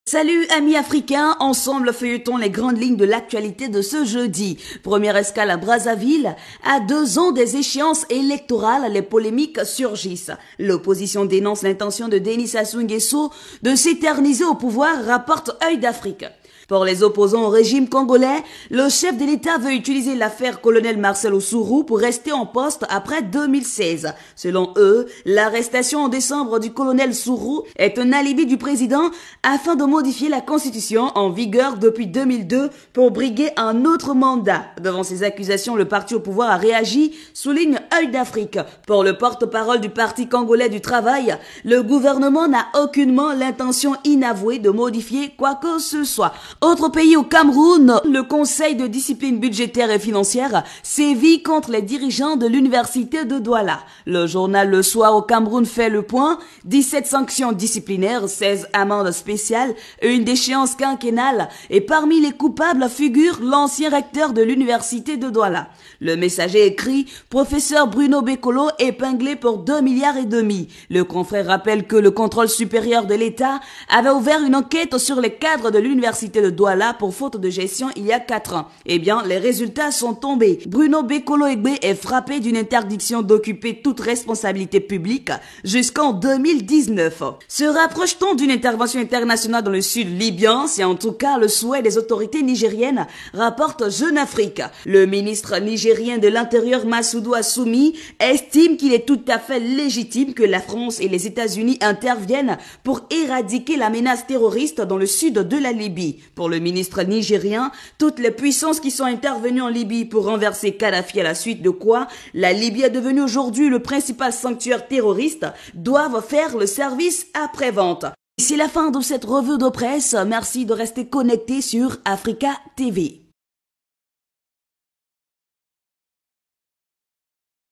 Salut amis africains, ensemble feuilletons les grandes lignes de l'actualité de ce jeudi. Première escale à Brazzaville, à 2 ans des échéances électorales, les polémiques surgissent. L'opposition dénonce l'intention de Denis Sassou Nguesso de s'éterniser au pouvoir, rapporte Œil d'Afrique. Pour les opposants au régime congolais, le chef de l'État veut utiliser l'affaire colonel Marcel Oussouroux pour rester en poste après 2016. Selon eux, l'arrestation en décembre du colonel Oussouroux est un alibi du président afin de modifier la constitution en vigueur depuis 2002 pour briguer un autre mandat. Devant ces accusations, le parti au pouvoir a réagi, souligne Œil d'Afrique. Pour le porte-parole du Parti congolais du travail, le gouvernement n'a aucunement l'intention inavouée de modifier quoi que ce soit. Autre pays, au Cameroun, le Conseil de discipline budgétaire et financière sévit contre les dirigeants de l'université de Douala. Le journal Le Soir au Cameroun fait le point. 17 sanctions disciplinaires, 16 amendes spéciales et une déchéance quinquennale. Et parmi les coupables figure l'ancien recteur de l'université de Douala. Le Messager écrit « Professeur Bruno Bekolo épinglé pour 2,5 milliards. Le confrère rappelle que le contrôle supérieur de l'État avait ouvert une enquête sur les cadres de l'université de Douala pour faute de gestion il y a 4 ans. Eh bien, les résultats sont tombés. Bruno Bekolo Egbe est frappé d'une interdiction d'occuper toute responsabilité publique jusqu'en 2019. Se rapproche-t-on d'une intervention internationale dans le sud libyen? C'est en tout cas le souhait des autorités nigériennes, rapporte Jeune Afrique. Le ministre nigérien de l'Intérieur Massoudou Assoumi estime qu'il est tout à fait légitime que la France et les États-Unis interviennent pour éradiquer la menace terroriste dans le sud de la Libye. Pour le ministre nigérien, toutes les puissances qui sont intervenues en Libye pour renverser Kadhafi à la suite de quoi la Libye est devenue aujourd'hui le principal sanctuaire terroriste doivent faire le service après-vente. C'est la fin de cette revue de presse. Merci de rester connecté sur Africa TV.